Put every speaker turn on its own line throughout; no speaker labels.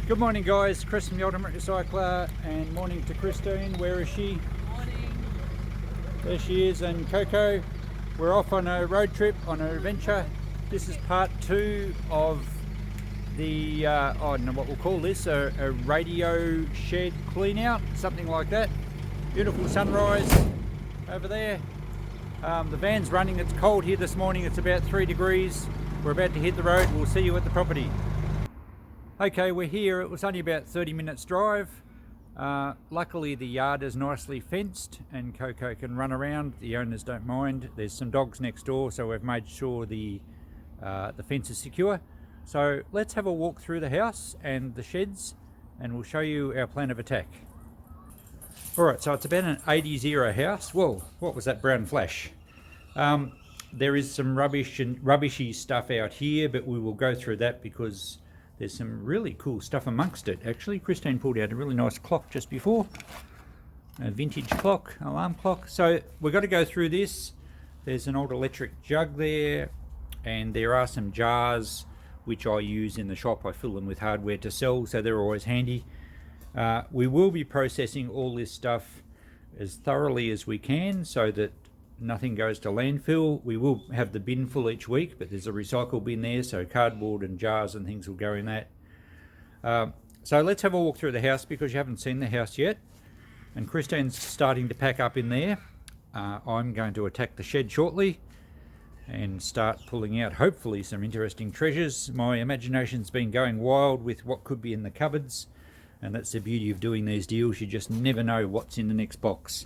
Good morning guys, Chris from the Ultimate Recycler, and morning to Christine. Where is she?
Morning.
There she is, and Coco. We're off on a road trip, on an adventure. This is part 2 of the, I don't know what we'll call this, a radio shed clean out, something like that. Beautiful sunrise over there. The van's running, it's cold here this morning, it's about 3 degrees. We're about to hit the road, we'll see you at the property. Okay, we're here. It was only about 30 minutes drive. Luckily the yard is nicely fenced and Coco can run around. The owners don't mind. There's some dogs next door, so we've made sure the fence is secure. So let's have a walk through the house and the sheds and we'll show you our plan of attack. Alright, so it's about an 80s era house. Whoa, what was that brown flash? There is some rubbish and rubbishy stuff out here, but we will go through that because there's some really cool stuff amongst it. Actually, Christine pulled out a really nice clock just before. A vintage clock, alarm clock. So we've got to go through this. There's an old electric jug there, and there are some jars which I use in the shop. I fill them with hardware to sell, so they're always handy. We will be processing all this stuff as thoroughly as we can so that nothing goes to landfill. We will have the bin full each week, but there's a recycle bin there, so cardboard and jars and things will go in that. So let's have a walk through the house because you haven't seen the house yet. And Christine's starting to pack up in there. I'm going to attack the shed shortly and start pulling out hopefully some interesting treasures. My imagination's been going wild with what could be in the cupboards, and that's the beauty of doing these deals. You just never know what's in the next box,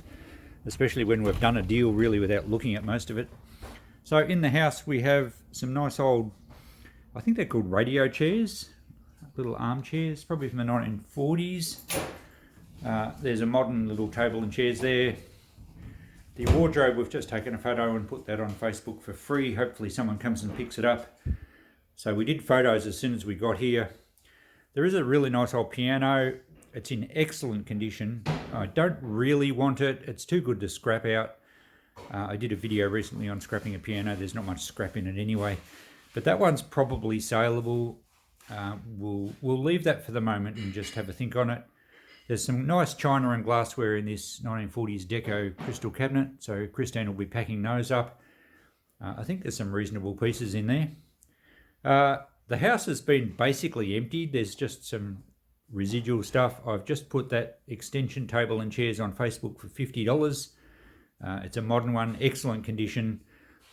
especially when we've done a deal really without looking at most of it. So in the house we have some nice old, I think they're called radio chairs, little armchairs, probably from the 1940s. There's a modern little table and chairs there. The wardrobe, we've just taken a photo and put that on Facebook for free. Hopefully someone comes and picks it up. So we did photos as soon as we got here. There is a really nice old piano. It's in excellent condition. I don't really want it. It's too good to scrap out. I did a video recently on scrapping a piano. There's not much scrap in it anyway. But that one's probably saleable. We'll leave that for the moment and just have a think on it. There's some nice china and glassware in this 1940s deco crystal cabinet. So Christine will be packing those up. I think there's some reasonable pieces in there. The house has been basically emptied. There's just some residual stuff. I've just put that extension table and chairs on Facebook for $50. It's a modern one, excellent condition.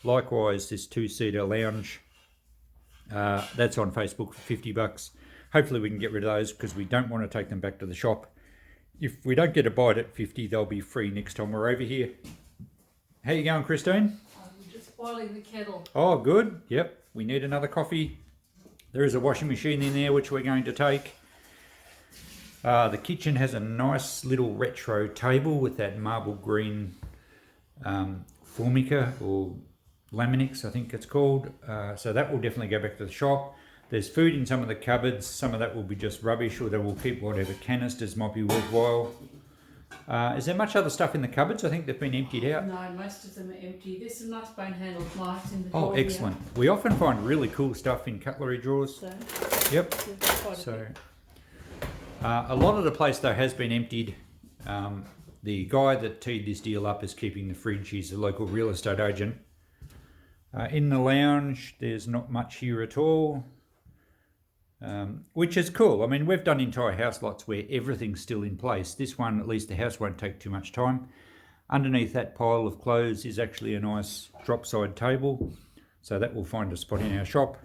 Likewise, this 2-seater lounge, that's on Facebook for $50. Hopefully we can get rid of those because we don't want to take them back to the shop. If we don't get a bite at $50, they'll be free next time we're over here. How you going, Christine?
I'm just boiling the kettle.
Oh, good. Yep, we need another coffee. There is a washing machine in there which we're going to take. The kitchen has a nice little retro table with that marble green formica or laminix, I think it's called. So that will definitely go back to the shop. There's food in some of the cupboards. Some of that will be just rubbish, or they will keep whatever canisters might be worthwhile. Is there much other stuff in the cupboards? I think they've been emptied out.
No, most of them are empty. There's some nice bone-handled knives in the
drawer. Oh, excellent. Here. We often find really cool stuff in cutlery drawers. So, yep. So. A lot of the place though has been emptied. The guy that teed this deal up is keeping the fridge. He's a local real estate agent. In the lounge there's not much here at all, which is cool. I mean, we've done entire house lots where everything's still in place. This one, at least the house won't take too much time. Underneath that pile of clothes is actually a nice drop side table, so that will find a spot in our shop.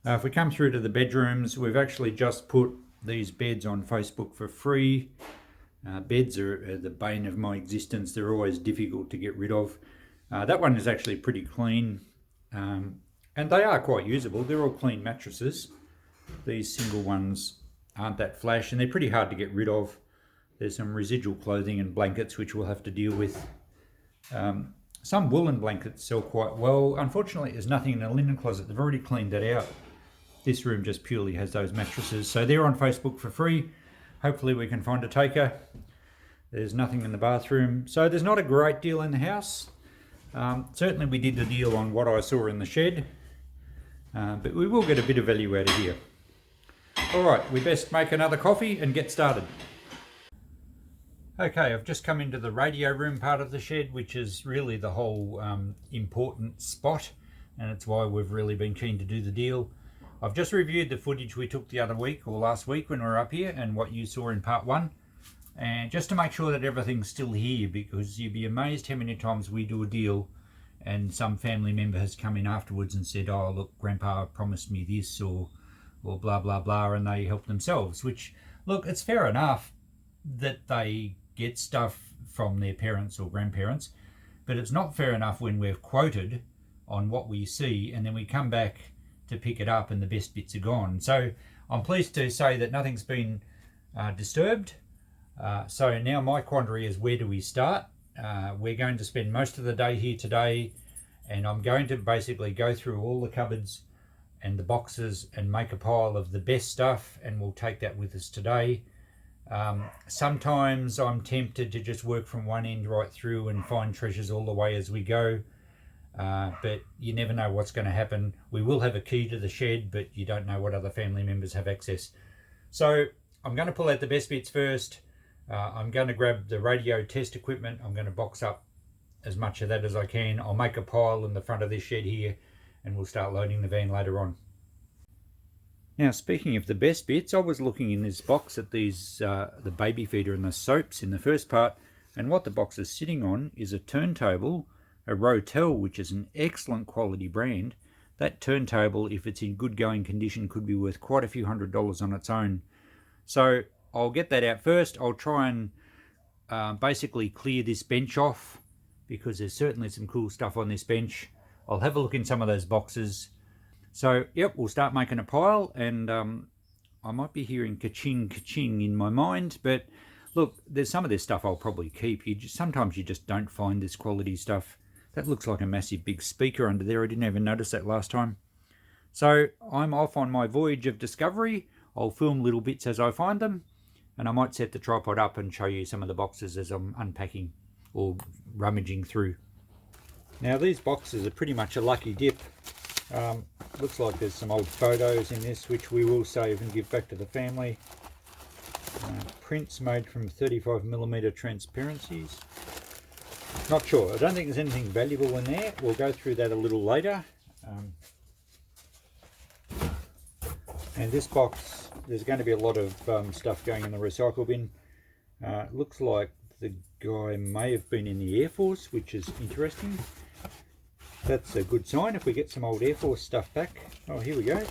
If we come through to the bedrooms, we've actually just put these beds on Facebook for free. Beds are the bane of my existence. They're always difficult to get rid of. That one is actually pretty clean, and they are quite usable. They're all clean mattresses. These single ones aren't that flash, and they're pretty hard to get rid of. There's some residual clothing and blankets which we'll have to deal with. Some woolen blankets sell quite well. Unfortunately, there's nothing in the linen closet. They've already cleaned that out. This room just purely has those mattresses. So they're on Facebook for free. Hopefully we can find a taker. There's nothing in the bathroom. So there's not a great deal in the house. Certainly we did the deal on what I saw in the shed. But we will get a bit of value out of here. Alright, we best make another coffee and get started. Okay, I've just come into the radio room part of the shed, which is really the whole important spot, and it's why we've really been keen to do the deal. I've just reviewed the footage we took the other week, or last week when we were up here, and what you saw in part 1. And just to make sure that everything's still here, because you'd be amazed how many times we do a deal and some family member has come in afterwards and said, oh look, Grandpa promised me this, or blah blah blah, and they help themselves. Which, look, it's fair enough that they get stuff from their parents or grandparents, but it's not fair enough when we're quoted on what we see and then we come back to pick it up and the best bits are gone. So I'm pleased to say that nothing's been disturbed. So now my quandary is, where do we start? We're going to spend most of the day here today, and I'm going to basically go through all the cupboards and the boxes and make a pile of the best stuff, and we'll take that with us today. Sometimes I'm tempted to just work from one end right through and find treasures all the way as we go, but you never know what's going to happen. We will have a key to the shed, but you don't know what other family members have access. So I'm going to pull out the best bits first. I'm going to grab the radio test equipment. I'm going to box up as much of that as I can. I'll make a pile in the front of this shed here, and we'll start loading the van later on. Now, speaking of the best bits, I was looking in this box at these, the baby feeder and the soaps in the first part, and what the box is sitting on is a turntable, a Rotel, which is an excellent quality brand. That turntable, if it's in good going condition, could be worth quite a few $100s on its own. So I'll get that out first. I'll try and basically clear this bench off, because there's certainly some cool stuff on this bench. I'll have a look in some of those boxes. So, yep, we'll start making a pile, and I might be hearing ka-ching, ka-ching in my mind, but look, there's some of this stuff I'll probably keep. Sometimes you just don't find this quality stuff. That looks like a massive big speaker under there. I didn't even notice that last time. So I'm off on my voyage of discovery. I'll film little bits as I find them, and I might set the tripod up and show you some of the boxes as I'm unpacking or rummaging through. Now, these boxes are pretty much a lucky dip. Looks like there's some old photos in this, which we will save and give back to the family. Prints made from 35mm transparencies. Not sure. I don't think there's anything valuable in there. We'll go through that a little later. And this box, there's going to be a lot of stuff going in the recycle bin. Looks like the guy may have been in the Air Force, which is interesting. That's a good sign if we get some old Air Force stuff back. Oh, here we go.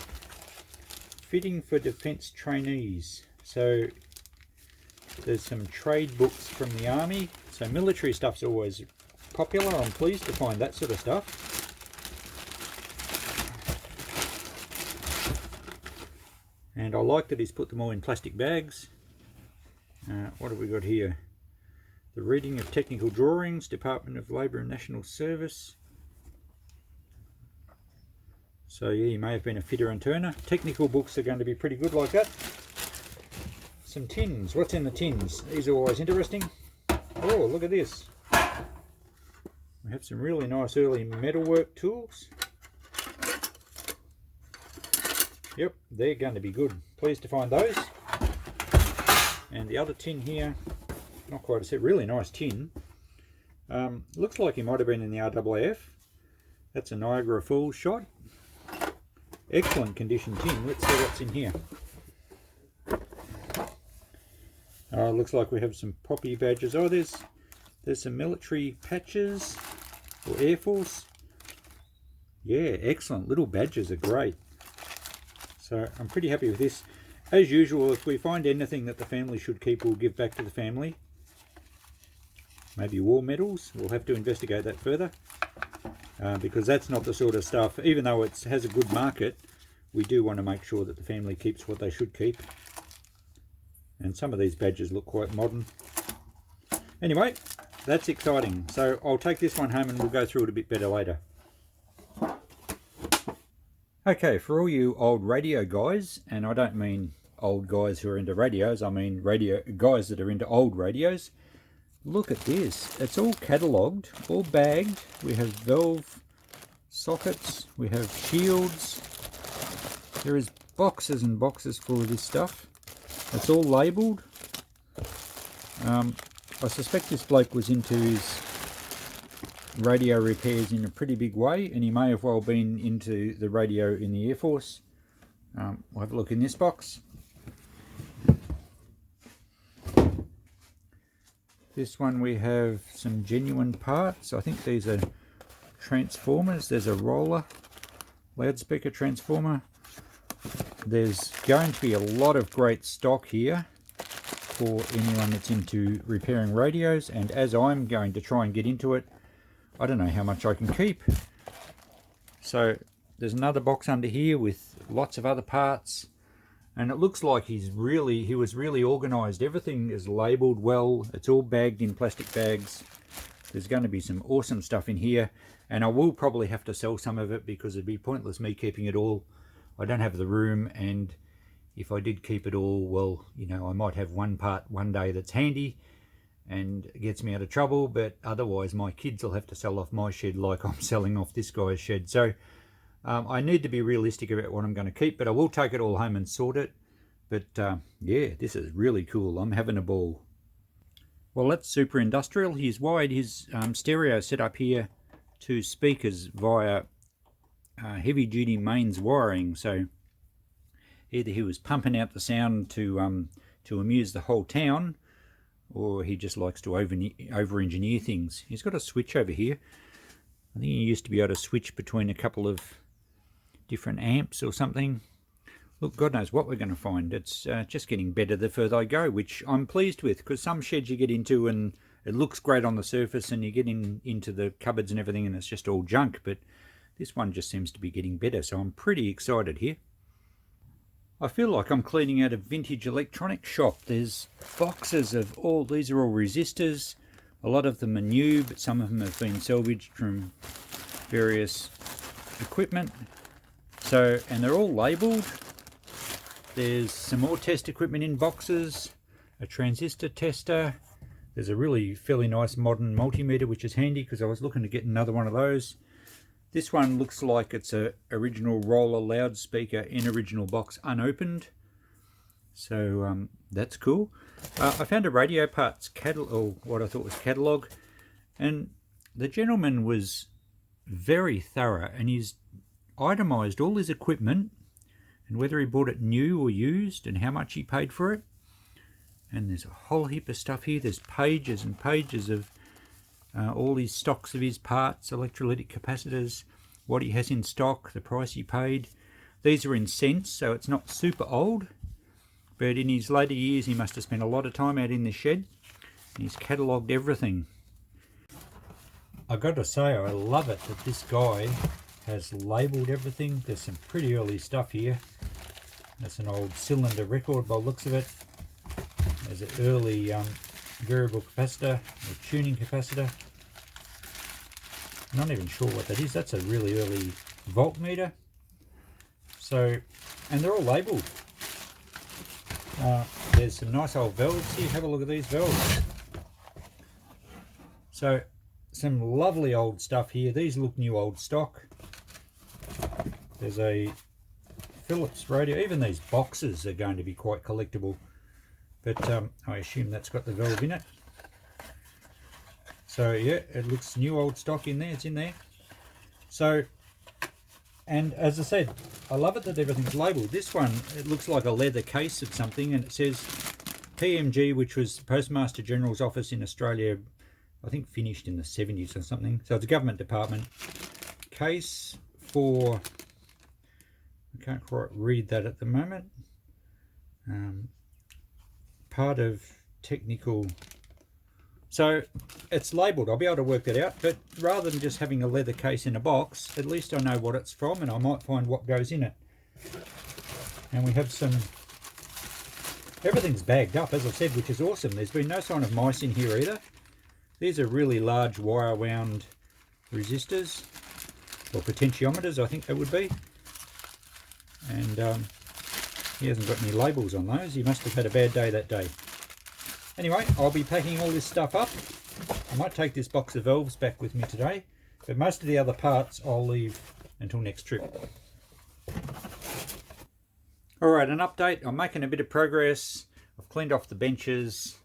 Fitting for defence trainees. So there's some trade books from the Army. So military stuff's always popular. I'm pleased to find that sort of stuff. And I like that he's put them all in plastic bags. What have we got here? The reading of technical drawings, Department of Labour and National Service. So yeah, he may have been a fitter and turner. Technical books are going to be pretty good like that. Some tins. What's in the tins? These are always interesting. Oh, look at this. We have some really nice early metalwork tools. Yep, they're going to be good. Pleased to find those. And the other tin here, not quite a set, really nice tin. Looks like he might have been in the RAAF. That's a Niagara Falls shot. Excellent condition tin. Let's see what's in here. Looks like we have some poppy badges. Oh, there's some military patches for Air Force. Yeah, excellent. Little badges are great. So I'm pretty happy with this. As usual, if we find anything that the family should keep, we'll give back to the family. Maybe war medals. We'll have to investigate that further. Because that's not the sort of stuff, even though it has a good market, we do want to make sure that the family keeps what they should keep. And some of these badges look quite modern. Anyway, that's exciting. So I'll take this one home and we'll go through it a bit better later. Okay, for all you old radio guys, and I don't mean old guys who are into radios, I mean radio guys that are into old radios, look at this. It's all catalogued, all bagged. We have valve sockets, we have shields. There is boxes and boxes full of this stuff. It's all labelled. I suspect this bloke was into his radio repairs in a pretty big way, and he may have well been into the radio in the Air Force. We'll have a look in this box. This one we have some genuine parts. I think these are transformers. There's a roller loudspeaker transformer. There's going to be a lot of great stock here for anyone that's into repairing radios, and as I'm going to try and get into it, I don't know how much I can keep. So there's another box under here with lots of other parts, and it looks like he was really organised. Everything is labelled well. It's all bagged in plastic bags. There's going to be some awesome stuff in here, and I will probably have to sell some of it because it'd be pointless me keeping it all. I don't have the room, and if I did keep it all, well, you know, I might have one part one day that's handy and gets me out of trouble, but otherwise my kids will have to sell off my shed like I'm selling off this guy's shed. So I need to be realistic about what I'm going to keep, but I will take it all home and sort it. But yeah, this is really cool. I'm having a ball. Well, that's super industrial. He's wired his stereo set up here to speakers via heavy duty mains wiring. So either he was pumping out the sound to amuse the whole town, or he just likes to over engineer things. He's got a switch over here. I think he used to be able to switch between a couple of different amps or something. Look, God knows what we're going to find. It's just getting better the further I go, which I'm pleased with, because some sheds you get into and it looks great on the surface, and you get into the cupboards and everything and it's just all junk, but this one just seems to be getting better, so I'm pretty excited here. I feel like I'm cleaning out a vintage electronics shop. There's boxes of all, these are all resistors. A lot of them are new, but some of them have been salvaged from various equipment. So, and they're all labelled. There's some more test equipment in boxes, a transistor tester. There's a really fairly nice modern multimeter, which is handy because I was looking to get another one of those. This one looks like it's a original roller loudspeaker in original box, unopened. So that's cool. I found a radio parts catalog, or what I thought was catalog, and the gentleman was very thorough, and he's itemised all his equipment and whether he bought it new or used and how much he paid for it. And there's a whole heap of stuff here. There's pages and pages of all his stocks of his parts, electrolytic capacitors, what he has in stock, the price he paid. These are in cents, so it's not super old, but in his later years he must have spent a lot of time out in the shed, and he's catalogued everything. I've got to say, I love it that this guy has labelled everything. There's some pretty early stuff here. That's an old cylinder record by the looks of it. There's an early variable capacitor, or tuning capacitor. I'm not even sure what that is. That's a really early voltmeter. So, and they're all labelled. There's some nice old valves here. Have a look at these valves. So, some lovely old stuff here. These look new old stock. There's a Philips radio. Even these boxes are going to be quite collectible. But I assume that's got the valve in it. So yeah, it looks new old stock in there. It's in there. So, and as I said, I love it that everything's labelled. This one, it looks like a leather case of something, and it says PMG, which was the Postmaster General's office in Australia, I think finished in the 70s or something. So it's a government department. Case for, I can't quite read that at the moment. Part of technical, so it's labelled. I'll be able to work that out, but rather than just having a leather case in a box, at least I know what it's from, and I might find what goes in it. And we have some, everything's bagged up, as I said, which is awesome. There's been no sign of mice in here either. These are really large wire wound resistors, or potentiometers I think they would be. And he hasn't got any labels on those. He must have had a bad day that day. Anyway, I'll be packing all this stuff up. I might take this box of valves back with me today, but most of the other parts I'll leave until next trip. Alright, an update. I'm making a bit of progress. I've cleaned off the benches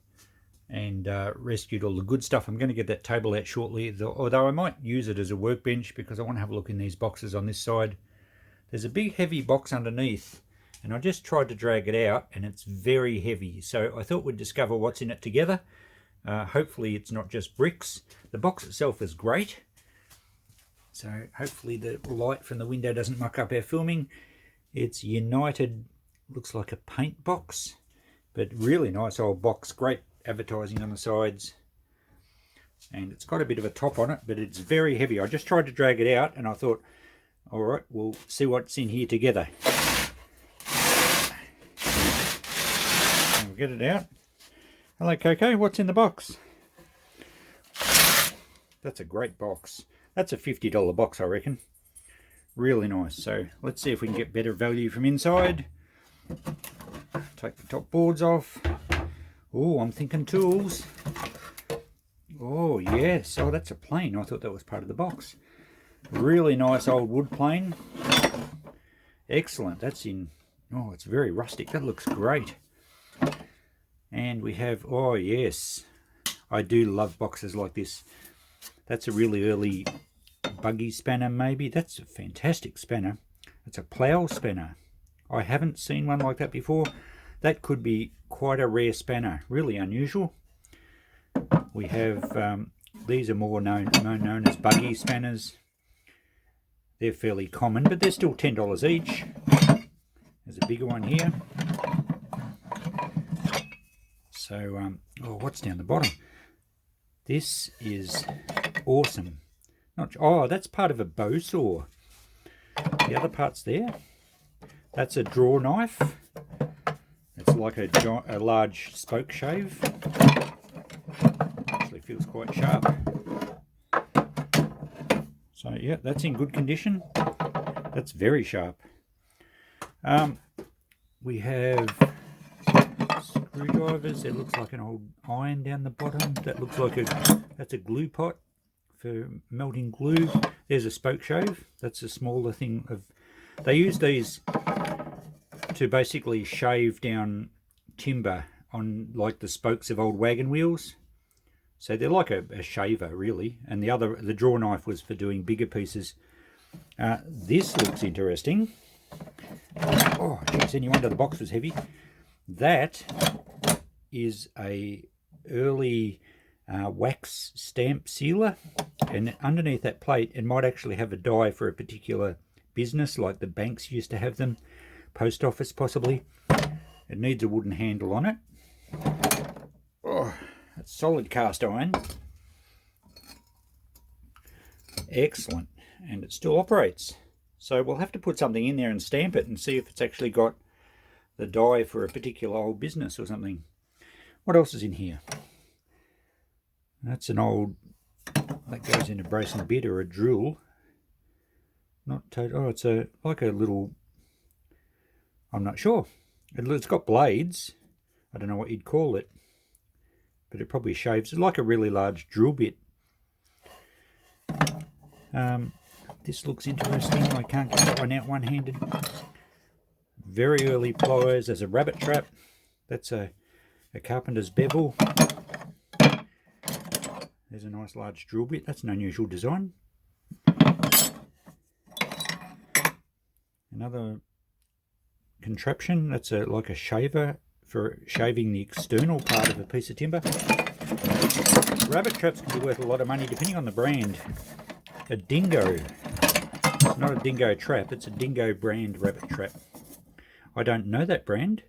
and rescued all the good stuff. I'm going to get that table out shortly, although I might use it as a workbench because I want to have a look in these boxes on this side. There's a big heavy box underneath, and I just tried to drag it out and it's very heavy, so I thought we'd discover what's in it together. Hopefully it's not just bricks. The box itself is great, so hopefully the light from the window doesn't muck up our filming. It's United, looks like a paint box, but really nice old box, great advertising on the sides, and it's got a bit of a top on it, but it's very heavy. I just tried to drag it out and I thought, all right, we'll see what's in here together. And we'll get it out. Hello Coco, what's in the box? That's a great box. That's a $50 box, I reckon. Really nice. So let's see if we can get better value from inside. Take the top boards off. Oh, I'm thinking tools. Oh yes, oh that's a plane. I thought that was part of the box. Really nice old wood plane. Excellent. That's in, oh it's very rustic. That looks great. And we have, oh yes, I do love boxes like this. That's a really early Buggy Spanner maybe. That's a fantastic spanner. It's a plough spanner. I haven't seen one like that before. That could be quite a rare spanner. Really unusual. We have, these are more known as Buggy Spanners. They're fairly common, but they're still $10 each. There's a bigger one here. So, oh, what's down the bottom? This is awesome. Oh, that's part of a bow saw. The other part's there. That's a draw knife. It's like a large Spokeshave. Actually feels quite sharp. So yeah, that's in good condition. That's very sharp. We have screwdrivers. It looks like an old iron down the bottom. That looks like that's a glue pot for melting glue. There's a Spokeshave. That's a smaller thing of. They use these to basically shave down timber on like the spokes of old wagon wheels. So they're like a shaver really. And the draw knife was for doing bigger pieces. This looks interesting. Oh, geez, any wonder the box was heavy. That is a early wax stamp sealer, and underneath that plate it might actually have a die for a particular business, like the banks used to have them, post office possibly. It needs a wooden handle on it. Oh, that's solid cast iron. Excellent, and it still operates. So we'll have to put something in there and stamp it and see if it's actually got the die for a particular old business or something. What else is in here? That's an old, that goes in a bracing bit or a drill. Not total, oh, it's like a little, I'm not sure. It's got blades. I don't know what you'd call it, but it probably shaves. It's like a really large drill bit. This looks interesting. I can't get that one out one-handed. Very early pliers. There's a rabbit trap. That's a carpenter's bevel. There's a nice large drill bit. That's an unusual design. Another contraption. That's like a shaver for shaving the external part of a piece of timber. Rabbit traps can be worth a lot of money depending on the brand. A dingo. It's not a dingo trap, it's a dingo brand rabbit trap. I don't know that brand,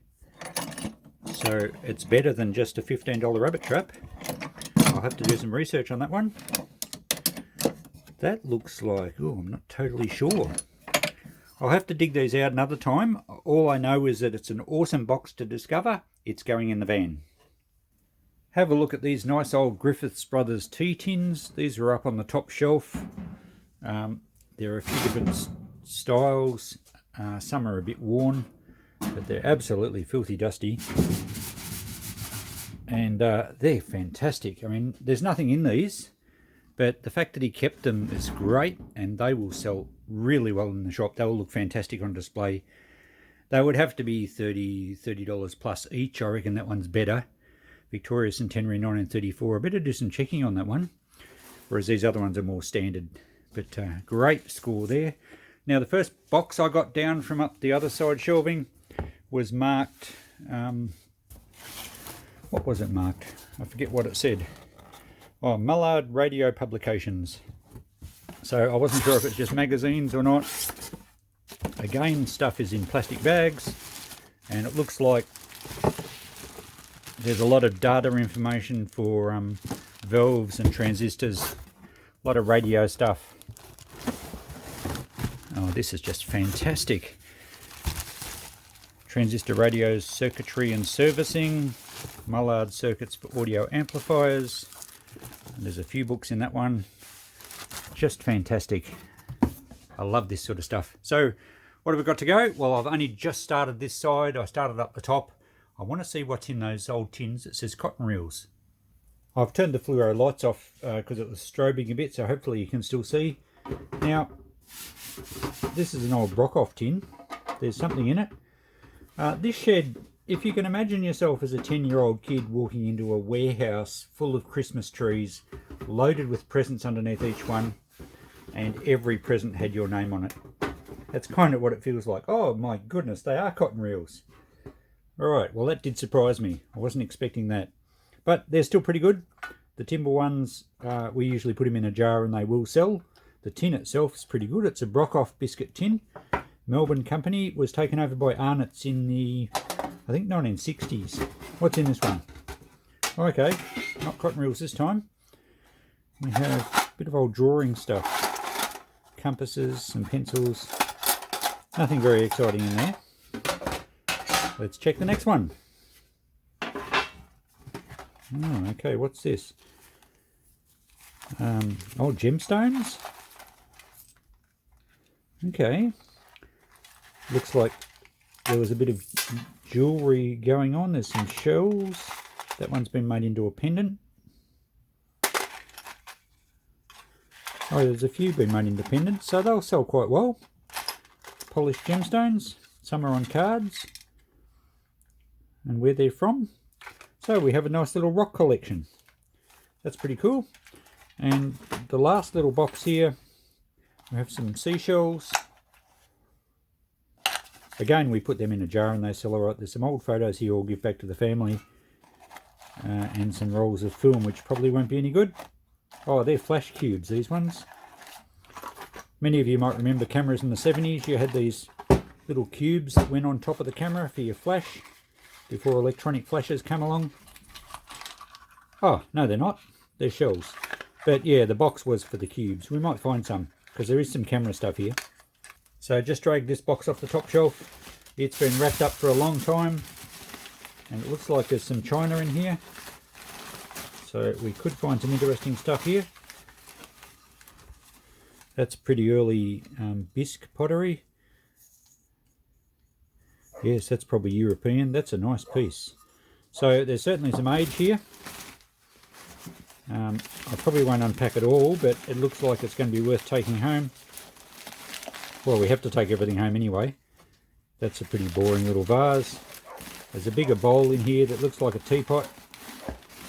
so it's better than just a $15 rabbit trap. I'll have to do some research on that one. That looks like, oh, I'm not totally sure. I'll have to dig these out another time. All I know is that it's an awesome box to discover. It's going in the van. Have a look at these nice old Griffiths Brothers tea tins. These are up on the top shelf. There are a few different styles. Some are a bit worn, but they're absolutely filthy dusty. And they're fantastic. I mean, there's nothing in these, but the fact that he kept them is great, and they will sell really well in the shop. They will look fantastic on display. They would have to be $30 plus each. I reckon that one's better. Victoria Centenary 1934. A bit of do some checking on that one, whereas these other ones are more standard. But great score there. Now the first box I got down from up the other side shelving was marked, what was it marked? I forget what it said. Oh, Mallard Radio Publications. So I wasn't sure if it's just magazines or not. Again, stuff is in plastic bags, and it looks like there's a lot of data information for valves and transistors, a lot of radio stuff. Oh, this is just fantastic. Transistor radios, circuitry and servicing, Mallard circuits for audio amplifiers. And there's a few books in that one. Just fantastic. I love this sort of stuff. So what have we got to go? Well, I've only just started this side. I started up the top. I want to see what's in those old tins that says cotton reels. I've turned the fluoro lights off because it was strobing a bit, so hopefully you can still see. Now, this is an old Brockhoff tin. There's something in it. This shed, if you can imagine yourself as a 10-year-old kid walking into a warehouse full of Christmas trees, loaded with presents underneath each one, and every present had your name on it. That's kind of what it feels like. Oh my goodness, they are cotton reels. Alright, well that did surprise me. I wasn't expecting that. But they're still pretty good. The timber ones, we usually put them in a jar and they will sell. The tin itself is pretty good. It's a Brockhoff biscuit tin. Melbourne company. Was taken over by Arnott's in the, I think, 1960s. What's in this one? Oh, okay, not cotton reels this time. We have a bit of old drawing stuff. Compasses, some pencils. Nothing very exciting in there. Let's check the next one. Oh, okay, what's this? Oh, gemstones? Okay. Looks like there was a bit of jewellery going on. There's some shells. That one's been made into a pendant. Oh, there's a few been made into pendants, so they'll sell quite well. Polished gemstones. Some are on cards. And where they're from. So we have a nice little rock collection. That's pretty cool. And the last little box here, we have some seashells. Again, we put them in a jar and they sell alright. There's some old photos here I'll give back to the family. And some rolls of film, which probably won't be any good. Oh, they're flash cubes, these ones. Many of you might remember cameras in the 70s. You had these little cubes that went on top of the camera for your flash before electronic flashes come along. Oh, no, they're not. They're shells. But yeah, the box was for the cubes. We might find some, because there is some camera stuff here. So just dragged this box off the top shelf. It's been wrapped up for a long time. And it looks like there's some china in here. So we could find some interesting stuff here. That's pretty early bisque pottery. Yes, that's probably European. That's a nice piece. So there's certainly some age here. I probably won't unpack it all, but it looks like it's going to be worth taking home. Well, we have to take everything home anyway. That's a pretty boring little vase. There's a bigger bowl in here that looks like a teapot.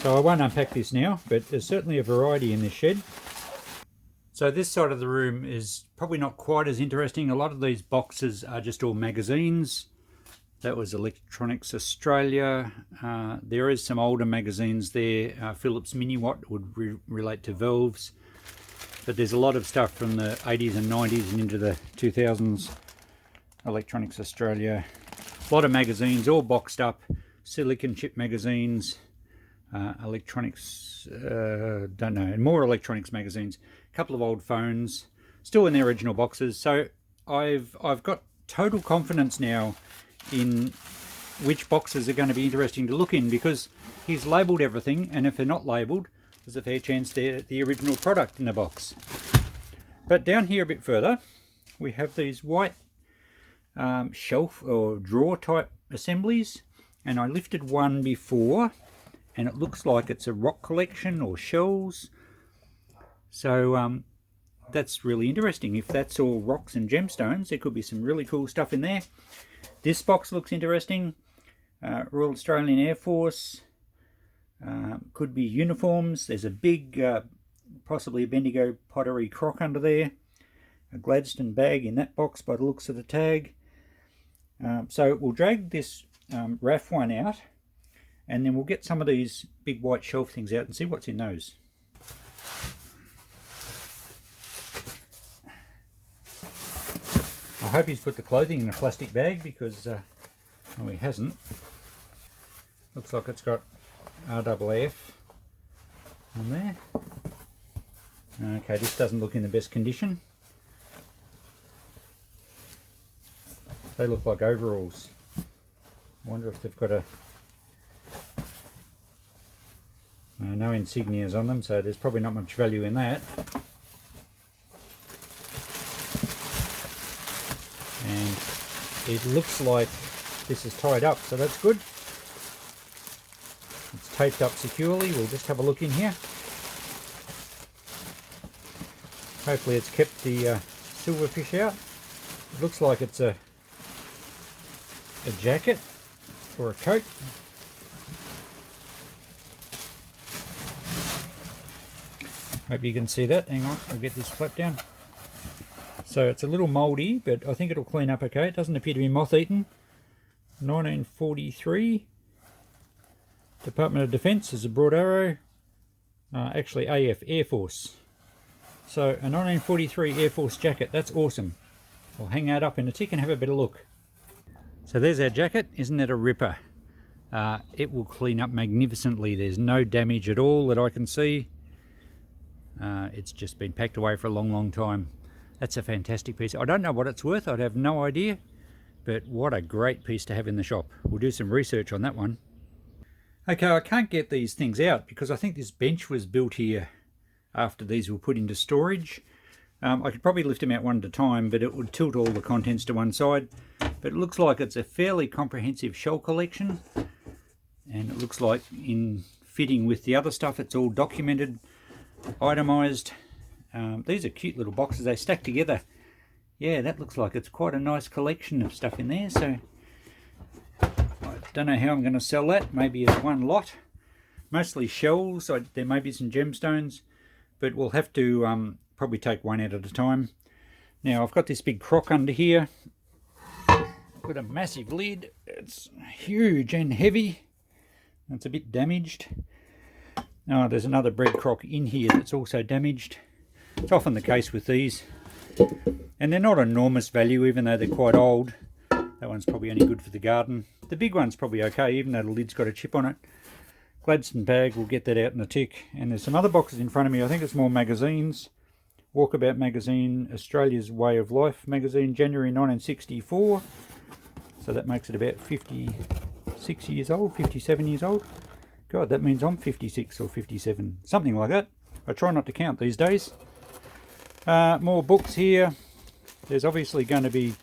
So I won't unpack this now, but there's certainly a variety in this shed. So this side of the room is probably not quite as interesting. A lot of these boxes are just all magazines. That was Electronics Australia. There is some older magazines there. Philips Mini Watt would relate to valves. But there's a lot of stuff from the 80s and 90s and into the 2000s. Electronics Australia. A lot of magazines, all boxed up. Silicon chip magazines. Electronics, don't know. And more electronics magazines. A couple of old phones. Still in the original boxes. So I've got total confidence now in which boxes are going to be interesting to look in, because he's labelled everything, and if they're not labelled, there's a fair chance they're the original product in the box. But down here a bit further, we have these white shelf or drawer type assemblies, and I lifted one before, and it looks like it's a rock collection or shells. So that's really interesting. If that's all rocks and gemstones, there could be some really cool stuff in there. This box looks interesting. Royal Australian Air Force. Could be uniforms. There's a big, possibly a Bendigo pottery crock under there. A Gladstone bag in that box by the looks of the tag. So we'll drag this RAF one out, and then we'll get some of these big white shelf things out and see what's in those. I hope he's put the clothing in a plastic bag because, no, he hasn't. Looks like it's got RAAF on there. Okay, this doesn't look in the best condition. They look like overalls. I wonder if they've got no insignias on them, so there's probably not much value in that. And it looks like this is tied up, so that's good. It's taped up securely. We'll just have a look in here. Hopefully it's kept the silverfish out. It looks like it's a jacket or a coat. Hope you can see that. Hang on, I'll get this flap down. So it's a little mouldy, but I think it'll clean up okay. It doesn't appear to be moth-eaten. 1943. Department of Defence is a broad arrow. Actually AF, Air Force. So a 1943 Air Force jacket, that's awesome. I'll hang that up in a tick and have a better look. So there's our jacket. Isn't that a ripper? It will clean up magnificently. There's no damage at all that I can see. It's just been packed away for a long time. That's a fantastic piece. I don't know what it's worth. I'd have no idea. But what a great piece to have in the shop. We'll do some research on that one. Okay, I can't get these things out because I think this bench was built here after these were put into storage. I could probably lift them out one at a time, but it would tilt all the contents to one side. But it looks like it's a fairly comprehensive shell collection. And it looks like in fitting with the other stuff, it's all documented, itemised. These are cute little boxes. They stack together. Yeah, that looks like it's quite a nice collection of stuff in there. So I don't know how I'm going to sell that. Maybe as one lot. Mostly shells. There may be some gemstones. But we'll have to probably take one out at a time. Now I've got this big crock under here. Got a massive lid. It's huge and heavy. It's a bit damaged. Oh, there's another bread crock in here that's also damaged. It's often the case with these. And they're not enormous value, even though they're quite old. That one's probably only good for the garden. The big one's probably okay, even though the lid's got a chip on it. Gladstone bag, we'll get that out in a tick. And there's some other boxes in front of me. I think it's more magazines. Walkabout magazine, Australia's Way of Life magazine, January 1964. So that makes it about 56 years old, 57 years old. God, that means I'm 56 or 57, something like that. I try not to count these days. More books here. There's obviously going to be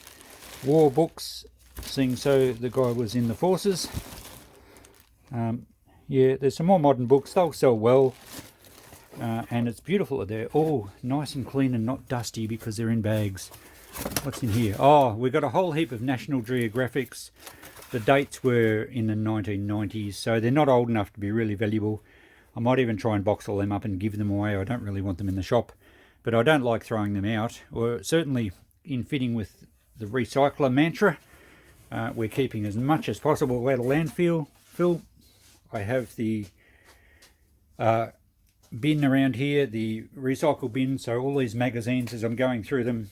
war books, seeing so the guy was in the forces. Yeah, there's some more modern books. They'll sell well. And it's beautiful that they're all nice and clean and not dusty because they're in bags. What's in here? Oh, we've got a whole heap of National Geographics. The dates were in the 1990s, so they're not old enough to be really valuable. I might even try and box all them up and give them away. I don't really want them in the shop, but I don't like throwing them out, or certainly in fitting with the recycler mantra. We're keeping as much as possible out of landfill. I have the bin around here, the recycle bin, so all these magazines, as I'm going through them,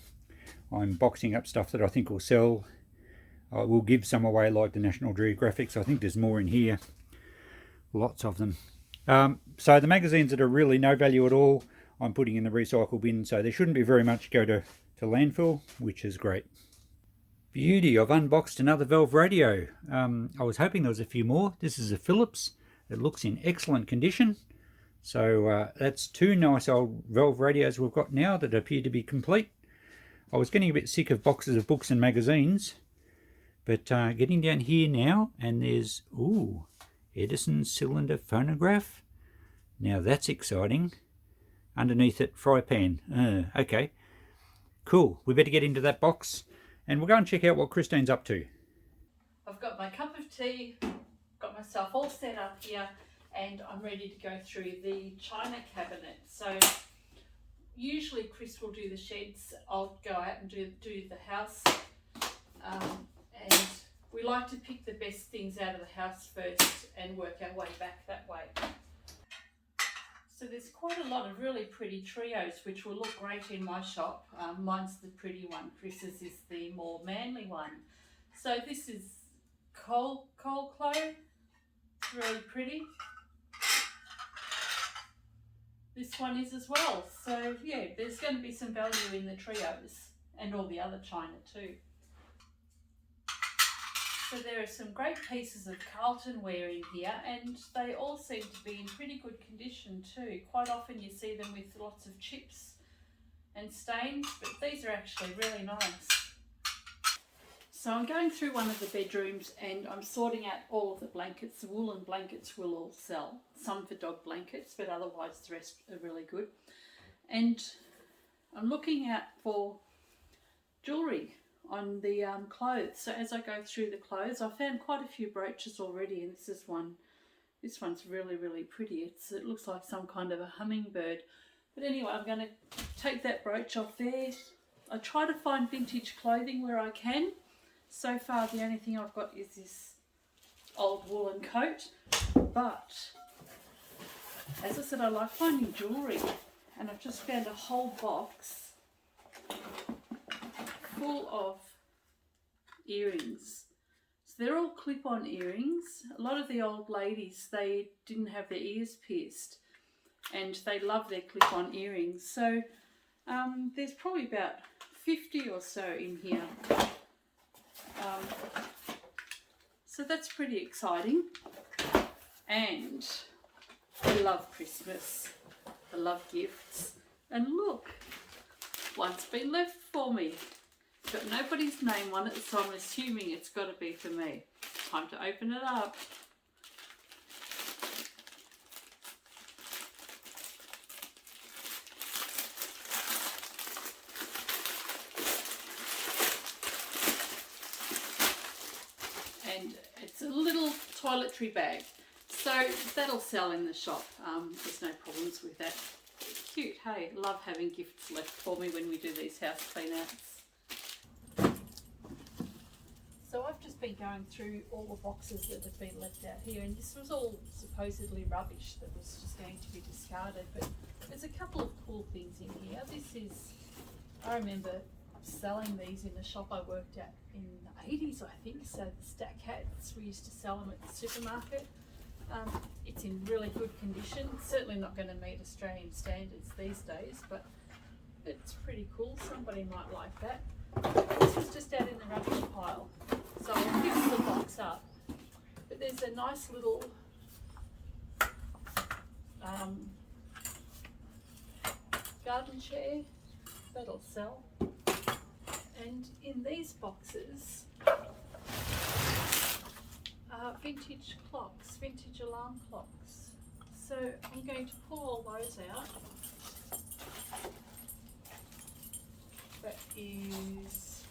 I'm boxing up stuff that I think will sell. I will give some away, like the National Geographics. I think there's more in here, lots of them. So the magazines that are really no value at all, I'm putting in the recycle bin, so there shouldn't be very much go to landfill, which is great. Beauty, I've unboxed another valve radio. I was hoping there was a few more. This is a Philips. It looks in excellent condition. So that's two nice old valve radios we've got now that appear to be complete. I was getting a bit sick of boxes of books and magazines, but getting down here now, and there's, ooh, Edison cylinder phonograph. Now that's exciting. Underneath it, fry pan. Okay, cool. We better get into that box, and we'll go and check out what Christine's up to.
I've got my cup of tea, got myself all set up here, and I'm ready to go through the china cabinet. So usually Chris will do the sheds, I'll go out and do the house, and we like to pick the best things out of the house first and work our way back that way. So there's quite a lot of really pretty trios which will look great in my shop. Mine's the pretty one, Chris's is the more manly one. So this is coal clay, it's really pretty. This one is as well. So yeah, there's going to be some value in the trios and all the other china too. So there are some great pieces of Carlton ware in here, and they all seem to be in pretty good condition too. Quite often you see them with lots of chips and stains, but these are actually really nice. So I'm going through one of the bedrooms and I'm sorting out all of the blankets. The woolen blankets will all sell, some for dog blankets, but otherwise the rest are really good. And I'm looking out for jewellery on the clothes. So as I go through the clothes, I found quite a few brooches already, and this is one. This one's really, really pretty. It looks like some kind of a hummingbird. But anyway, I'm going to take that brooch off there. I try to find vintage clothing where I can. So far the only thing I've got is this old woolen coat, but as I said, I like finding jewellery, and I've just found a whole box full of earrings. So they're all clip-on earrings. A lot of the old ladies, they didn't have their ears pierced and they love their clip-on earrings. So there's probably about 50 or so in here. So that's pretty exciting. And I love Christmas. I love gifts. And look, one's been left for me. Got nobody's name on it, so I'm assuming it's got to be for me. Time to open it up. And it's a little toiletry bag, so that'll sell in the shop. There's no problems with that. It's cute, hey? Love having gifts left for me when we do these house clean outs. So I've just been going through all the boxes that have been left out here, and this was all supposedly rubbish that was just going to be discarded, but there's a couple of cool things in here. I remember selling these in the shop I worked at in the 80s, I think. So the stack hats, we used to sell them at the supermarket. It's in really good condition. It's certainly not going to meet Australian standards these days, but it's pretty cool. Somebody might like that. This was just out in the rubbish pile, so I'll fix the box up. But there's a nice little garden chair that'll sell. And in these boxes are vintage clocks, vintage alarm clocks. So I'm going to pull all those out. That is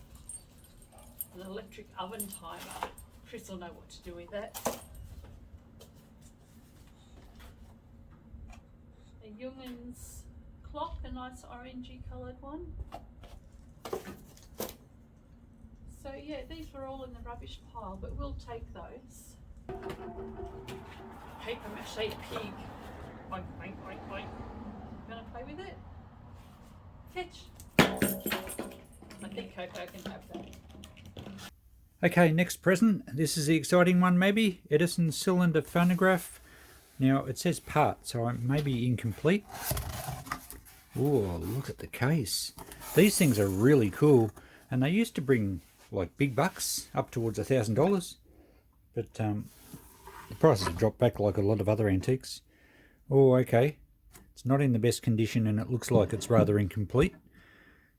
an electric oven timer. Chris will know what to do with that. A Jungens clock, a nice orangey coloured one. So yeah, these were all in the rubbish pile, but we'll take those. Paper mache pig. Oink, oink, oink, oink. Gonna play with it? Fetch. I think Coco can have that.
Okay, next present. This is the exciting one maybe. Edison cylinder phonograph. Now it says part, so it may be incomplete. Oh, look at the case. These things are really cool, and they used to bring like big bucks, up towards $1,000. But the prices have dropped back like a lot of other antiques. Oh, okay. It's not in the best condition and it looks like it's rather incomplete.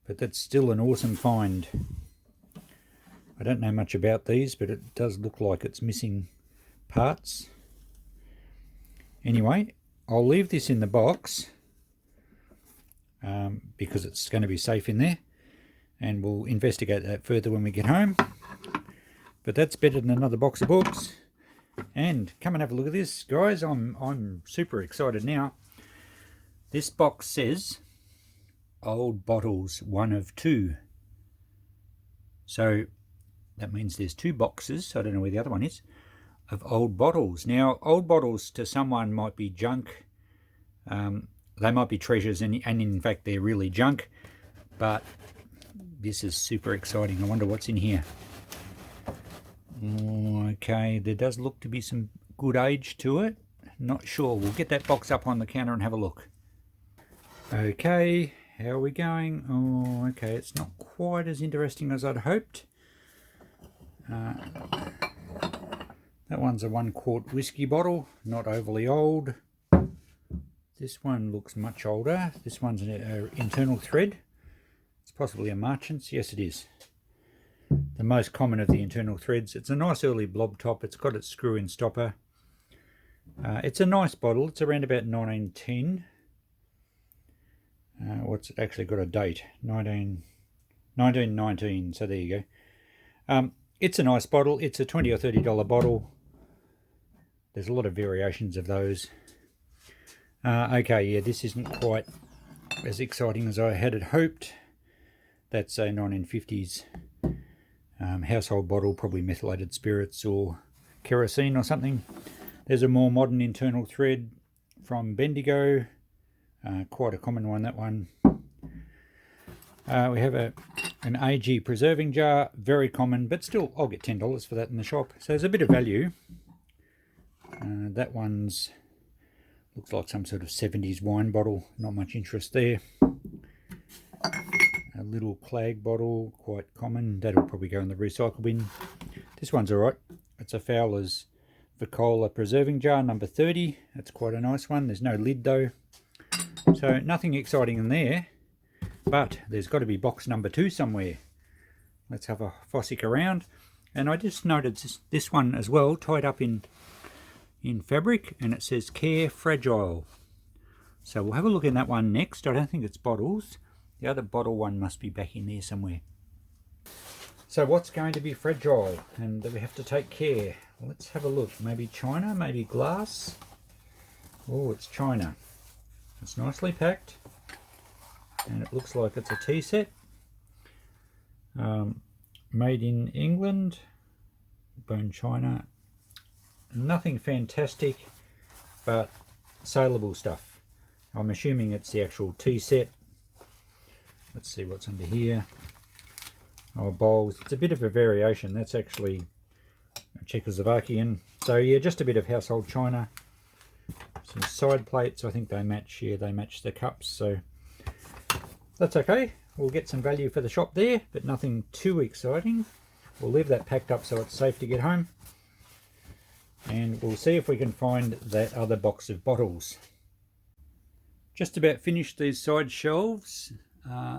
But that's still an awesome find. I don't know much about these, but it does look like it's missing parts. Anyway, I'll leave this in the box because it's going to be safe in there, and we'll investigate that further when we get home. but that's better than another box of books. And come and have a look at this, guys. I'm super excited now. This box says old bottles, 1 of 2. So that means there's 2 boxes, I don't know where the other one is, of old bottles. Now, old bottles to someone might be junk. They might be treasures, and in fact they're really junk. But this is super exciting. I wonder what's in here. Okay, there does look to be some good age to it. Not sure. We'll get that box up on the counter and have a look. Okay, how are we going? Oh, okay, it's not quite as interesting as I'd hoped. That one's a 1 quart whiskey bottle, not overly old. This one looks much older. This one's an internal thread. It's possibly a Marchant's. Yes, it is. The most common of the internal threads. It's a nice early blob top. It's got its screw-in stopper. It's a nice bottle. It's around about 1910. What's it actually got a date? 1919. So there you go. It's a nice bottle. It's a $20 or $30 bottle. There's a lot of variations of those. Okay, yeah, this isn't quite as exciting as I had hoped. That's a 1950s household bottle, probably methylated spirits or kerosene or something. There's a more modern internal thread from Bendigo. Quite a common one, that one. We have an AG preserving jar, very common, but still I'll get $10 for that in the shop. So there's a bit of value. That one's looks like some sort of 70s wine bottle, not much interest there. A little Clag bottle, quite common, that'll probably go in the recycle bin. This one's alright. It's a Fowler's Vicola preserving jar, number 30. That's quite a nice one. There's no lid though. So nothing exciting in there, but there's got to be box number 2 somewhere. Let's have a fossick around. And I just noted this one as well, tied up in fabric, and it says Care Fragile. So we'll have a look in that one next. I don't think it's bottles. The other bottle one must be back in there somewhere. So what's going to be fragile and that we have to take care? Let's have a look. Maybe china, maybe glass. Oh, it's china. It's nicely packed, and it looks like it's a tea set. Made in England, bone china. Nothing fantastic, but saleable stuff. I'm assuming it's the actual tea set. Let's see what's under here. Oh, bowls. It's a bit of a variation. That's actually Czechoslovakian. So yeah, just a bit of household china. Some side plates. I think they match. Yeah, they match the cups. So that's okay. We'll get some value for the shop there, but nothing too exciting. We'll leave that packed up so it's safe to get home. And we'll see if we can find that other box of bottles. Just about finished these side shelves.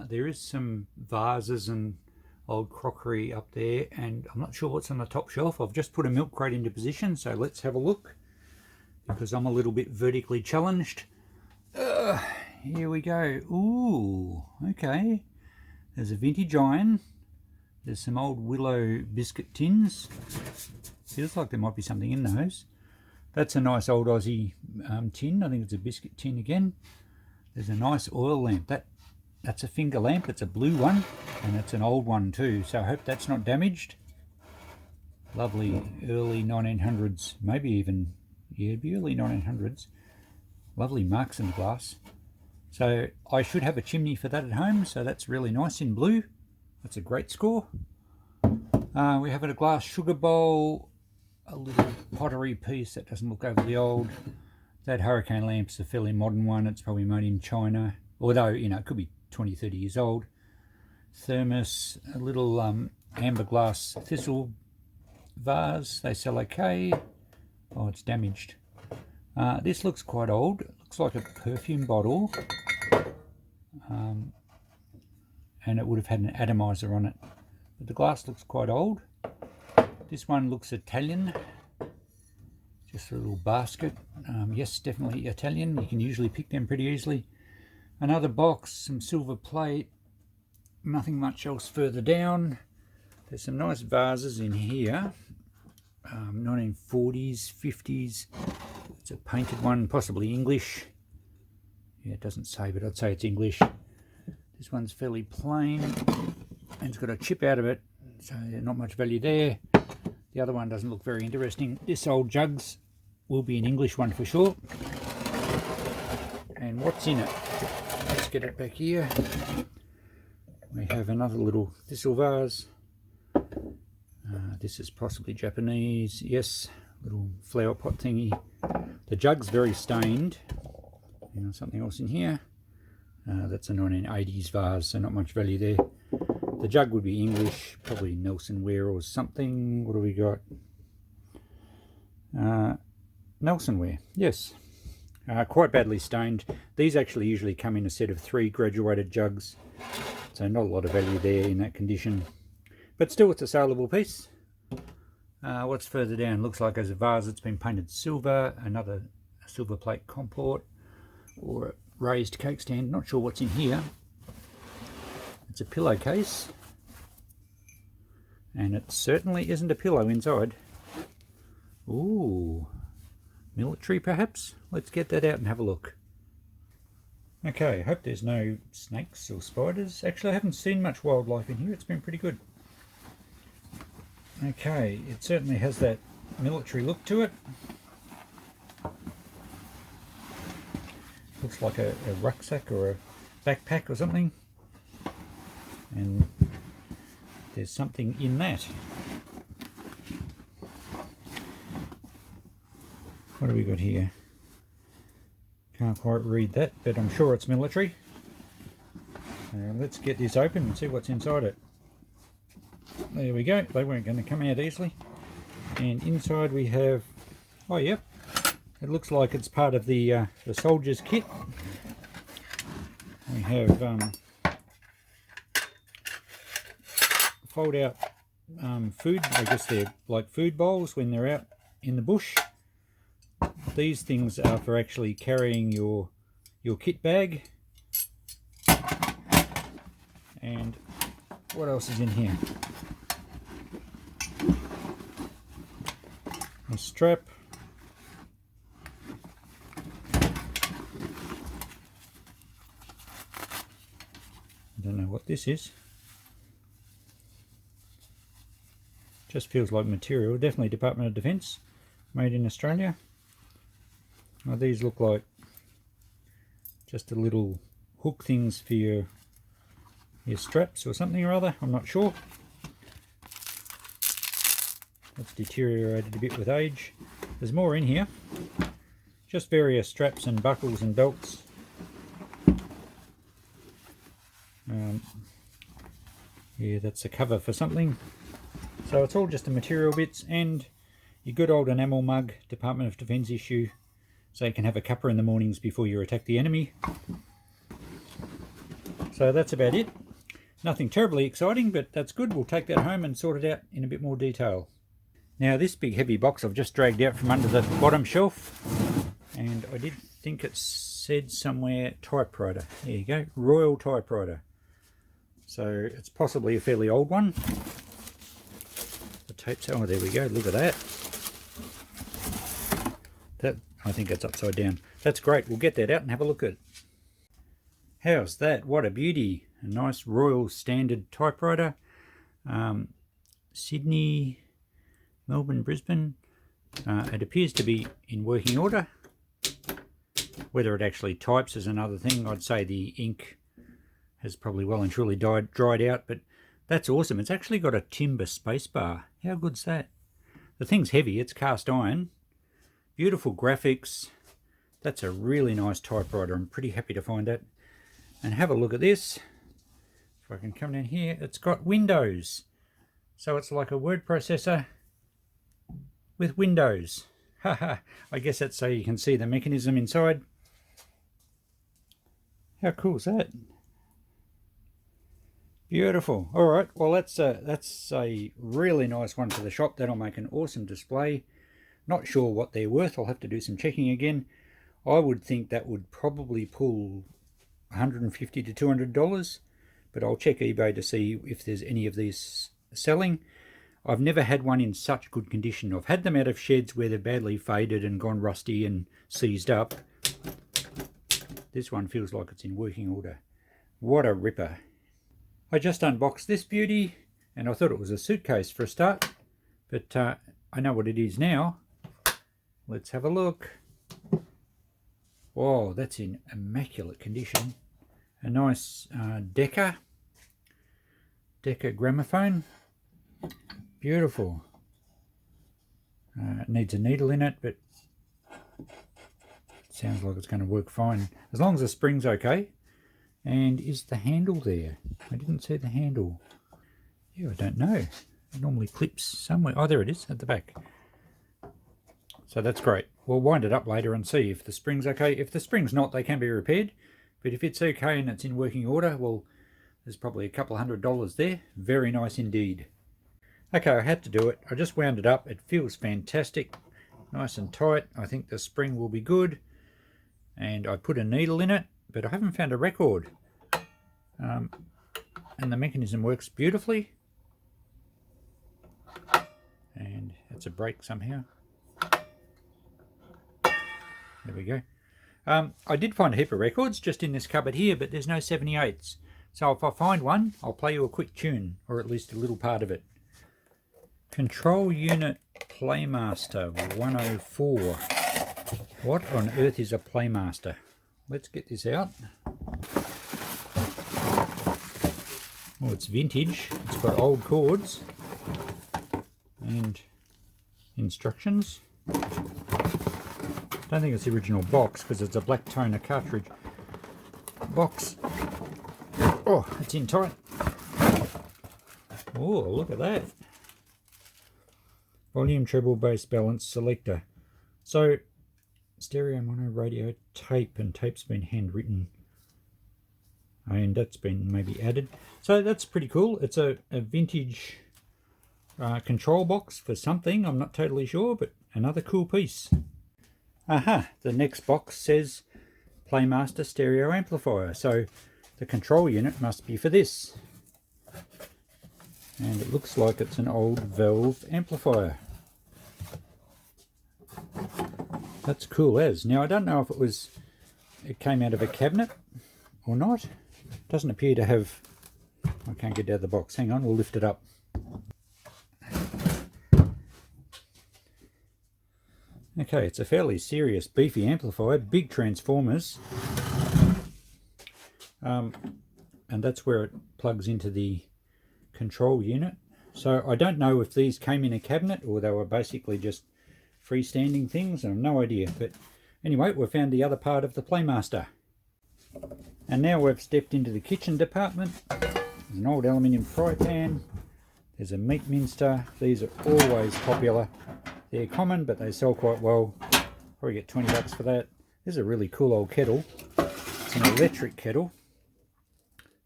There is some vases and old crockery up there, and I'm not sure what's on the top shelf. I've just put a milk crate into position, so let's have a look, because I'm a little bit vertically challenged. Here we go. Ooh, okay. There's a vintage iron. There's some old willow biscuit tins. Feels like there might be something in those. That's a nice old Aussie tin. I think it's a biscuit tin again. There's a nice oil lamp. That's a finger lamp. It's a blue one, and it's an old one too, so I hope that's not damaged. Lovely early 1900s, maybe even, yeah, it'd be early 1900s. Lovely marks in the glass. So I should have a chimney for that at home, so that's really nice in blue. That's a great score. We have a glass sugar bowl, a little pottery piece that doesn't look overly old. That hurricane lamp's a fairly modern one. It's probably made in China, although, you know, it could be 20, 30 years old. Thermos, a little amber glass thistle vase. They sell okay. Oh, it's damaged. This looks quite old. It looks like a perfume bottle. And it would have had an atomizer on it. But the glass looks quite old. This one looks Italian. Just a little basket. Yes, definitely Italian. You can usually pick them pretty easily. Another box, some silver plate. Nothing much else further down. There's some nice vases in here, 1940s, 50s. It's a painted one, possibly English. Yeah, it doesn't say, but I'd say it's English. This one's fairly plain and it's got a chip out of it, so not much value there. The other one doesn't look very interesting. This old jugs will be an English one for sure. And what's in it? Let's get it back here. We have another little thistle vase. This is possibly Japanese. Yes, little flower pot thingy. The jug's very stained. You know, something else in here. That's a 1980s vase, so not much value there. The jug would be English, probably Nelson ware or something. What do we got? Nelson ware, yes. Quite badly stained. These actually usually come in a set of 3 graduated jugs, so not a lot of value there in that condition. But still, it's a saleable piece. What's further down? Looks like there's a vase that's been painted silver, another silver plate comport, or a raised cake stand. Not sure what's in here. It's a pillowcase, and it certainly isn't a pillow inside. Ooh, military perhaps? Let's get that out and have a look. Okay, hope there's no snakes or spiders. Actually, I haven't seen much wildlife in here. It's been pretty good. Okay, it certainly has that military look to it. Looks like a rucksack or a backpack or something. And there's something in that. What do we got here? Can't quite read that, but I'm sure it's military. Let's get this open and see what's inside it. There we go. They weren't going to come out easily. And inside we have, oh yep, it looks like it's part of the soldier's kit. We have fold out food. I guess they're like food bowls when they're out in the bush. These things are for actually carrying your kit bag. And what else is in here? A strap. I don't know what this is. Just feels like material. Definitely Department of Defence, made in Australia. Now these look like just a little hook things for your straps or something or other. I'm not sure. That's deteriorated a bit with age. There's more in here. Just various straps and buckles and belts. Yeah, that's a cover for something. So it's all just the material bits and your good old enamel mug, Department of Defence issue, so you can have a cuppa in the mornings before you attack the enemy. So that's about it. Nothing terribly exciting, but that's good. We'll take that home and sort it out in a bit more detail. Now this big heavy box I've just dragged out from under the bottom shelf, and I did think it said somewhere typewriter. There you go, Royal typewriter. So it's possibly a fairly old one. The tape's, oh there we go, look at that. That, I think that's upside down. That's great, we'll get that out and have a look at it. How's that? What a beauty. A nice Royal Standard typewriter. Sydney, Melbourne, Brisbane. It appears to be in working order. Whether it actually types is another thing. I'd say the ink has probably well and truly dried out, but that's awesome. It's actually got a timber spacebar. How good's that? The thing's heavy, it's cast iron. Beautiful graphics. That's a really nice typewriter. I'm pretty happy to find that. And have a look at this. If I can come down here, it's got windows. So it's like a word processor with windows. Haha, I guess that's so you can see the mechanism inside. How cool is that? Beautiful. All right, well that's a really nice one for the shop. That'll make an awesome display. Not sure what they're worth. I'll have to do some checking again. I would think that would probably pull $150 to $200, but I'll check eBay to see if there's any of these selling. I've never had one in such good condition. I've had them out of sheds where they're badly faded and gone rusty and seized up. This one feels like it's in working order. What a ripper. I just unboxed this beauty and I thought it was a suitcase for a start, but I know what it is now. Let's have a look. Whoa, that's in immaculate condition. A nice Decca gramophone. Beautiful. It needs a needle in it, but it sounds like it's going to work fine. As long as the spring's okay. And is the handle there? I didn't see the handle. Yeah, I don't know. It normally clips somewhere. Oh, there it is at the back. So that's great. We'll wind it up later and see if the spring's okay. If the spring's not, they can be repaired. But if it's okay and it's in working order, well, there's probably a couple $100 there. Very nice indeed. Okay, I had to do it. I just wound it up. It feels fantastic. Nice and tight. I think the spring will be good. And I put a needle in it, but I haven't found a record. And the mechanism works beautifully. And it's a brake somehow. There we go. I did find a heap of records just in this cupboard here, but there's no 78s. So if I find one, I'll play you a quick tune, or at least a little part of it. Control Unit Playmaster 104. What on earth is a Playmaster? Let's get this out. Oh, it's vintage. It's got old chords and instructions. I don't think it's the original box because it's a black toner cartridge box. Oh, it's in tight. Oh, look at that. Volume, treble, bass, balance, selector. So, stereo, mono, radio, tape, and tape's been handwritten. And that's been maybe added. So that's pretty cool. It's a vintage control box for something. I'm not totally sure, but another cool piece. Aha, the next box says Playmaster stereo amplifier. So the control unit must be for this. And it looks like it's an old valve amplifier. That's cool as. Now I don't know if it came out of a cabinet or not. It doesn't appear to have. I can't get it out of the box. Hang on, we'll lift it up. Okay, it's a fairly serious beefy amplifier, big transformers. And that's where it plugs into the control unit. So I don't know if these came in a cabinet or they were basically just freestanding things. I have no idea. But anyway, we've found the other part of the Playmaster. And now we've stepped into the kitchen department. There's an old aluminium fry pan. There's a meat mincer. These are always popular. They're common, but they sell quite well. Probably get 20 bucks for that. This is a really cool old kettle. It's an electric kettle.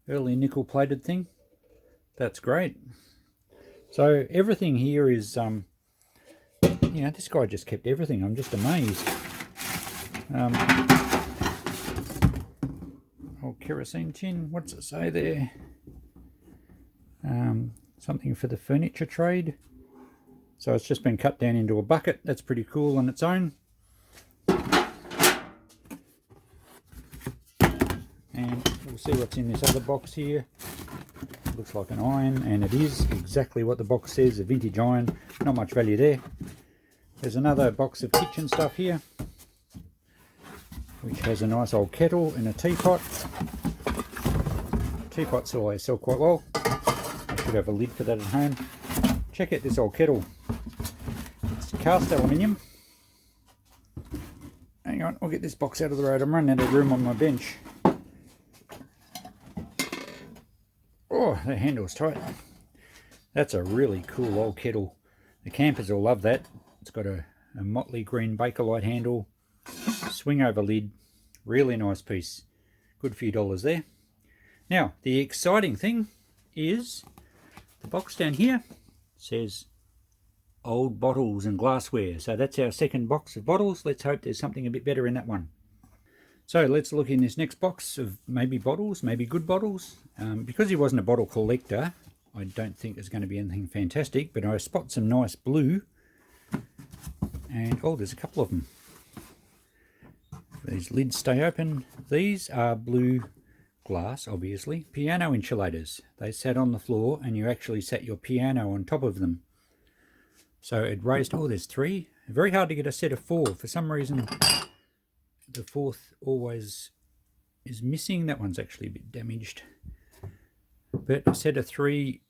Early nickel plated thing. That's great. So everything here is, you know, this guy just kept everything. I'm just amazed. Old kerosene tin. What's it say there? Something for the furniture trade. So it's just been cut down into a bucket. That's pretty cool on its own. And we'll see what's in this other box here. Looks like an iron, and it is exactly what the box says, a vintage iron. Not much value there. There's another box of kitchen stuff here, which has a nice old kettle and a teapot. Teapots always sell quite well. I should have a lid for that at home. Check out this old kettle. It's cast aluminium. Hang on, I'll get this box out of the road. I'm running out of room on my bench. Oh, the handle's tight. That's a really cool old kettle. The campers will love that. It's got a motley green Bakelite handle, swing over lid, really nice piece. Good few dollars there. Now, the exciting thing is the box down here says old bottles and glassware. So that's our second box of bottles. Let's hope there's something a bit better in that one. So let's look in this next box of maybe bottles, maybe good bottles. Because he wasn't a bottle collector, I don't think there's going to be anything fantastic, but I spot some nice blue. And oh, there's a couple of them. These lids stay open. These are blue glass, obviously. Piano insulators. They sat on the floor and you actually set your piano on top of them. So it raised, oh, there's 3. Very hard to get a set of 4. For some reason, the 4th always is missing. That one's actually a bit damaged. But a set of 3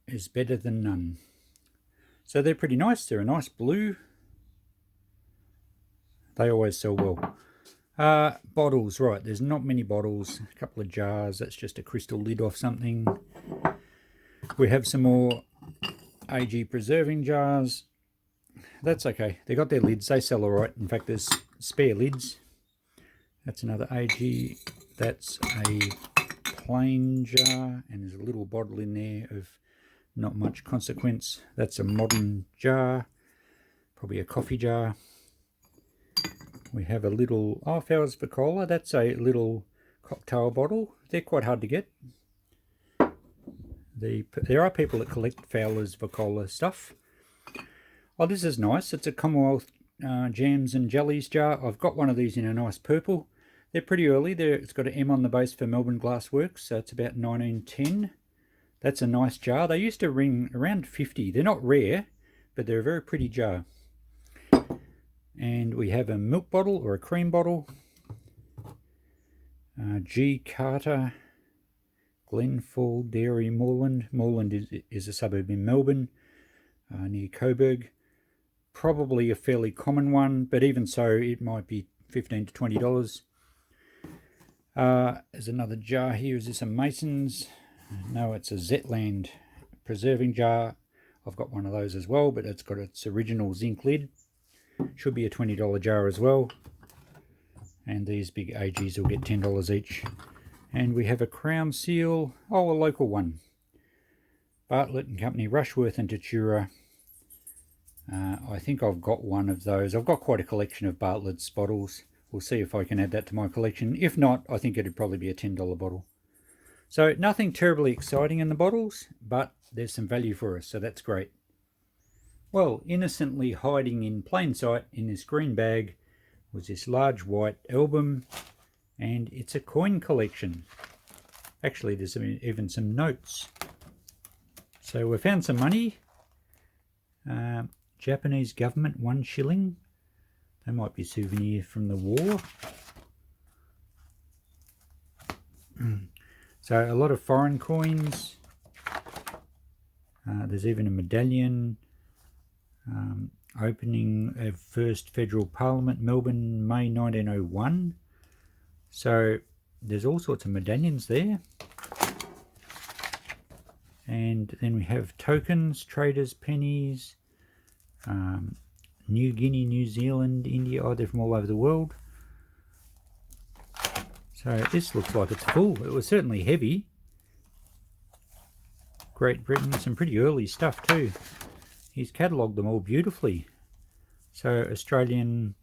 is better than none. So they're pretty nice. They're a nice blue. They always sell well. Bottles, right, there's not many bottles. A couple of jars. That's just a crystal lid off something. We have some more AG preserving jars. That's okay. They got their lids. They sell all right. In fact, there's spare lids. That's another AG. That's a plain jar, and there's a little bottle in there of not much consequence. That's a modern jar, probably a coffee jar. We have a little Fowler's Vicola. That's a little cocktail bottle. They're quite hard to get. There are people that collect Fowler's Vicola stuff. Oh, this is nice. It's a Commonwealth jams and jellies jar. I've got one of these in a nice purple. They're pretty early. It's got an M on the base for Melbourne Glassworks, so it's about 1910. That's a nice jar. They used to ring around 50. They're not rare, but they're a very pretty jar. And we have a milk bottle or a cream bottle. G. Carter, Glenfall Dairy, Moreland. Moreland is a suburb in Melbourne, near Coburg. Probably a fairly common one, but even so, it might be $15 to $20. There's another jar here. Is this a Mason's? No, it's a Zetland preserving jar. I've got one of those as well, but it's got its original zinc lid. Should be a $20 jar as well. And these big AGs will get $10 each. And we have a Crown Seal. Oh, a local one. Bartlett and Company, Rushworth and Tatura. I think I've got one of those. I've got quite a collection of Bartlett's bottles. We'll see if I can add that to my collection. If not, I think it'd probably be a $10 bottle. So nothing terribly exciting in the bottles, but there's some value for us, so that's great. Well, innocently hiding in plain sight in this green bag was this large white album, and it's a coin collection. Actually, there's even some notes. So we found some money. Japanese government, 1 shilling. They might be souvenir from the war. So a lot of foreign coins. There's even a medallion. Opening of first federal parliament, Melbourne, May 1901. So there's all sorts of medallions there. And then we have tokens, traders, pennies, New Guinea, New Zealand, India. Oh, they're from all over the world. So this looks like it's full. It was certainly heavy. Great Britain, some pretty early stuff too. He's catalogued them all beautifully. So Australian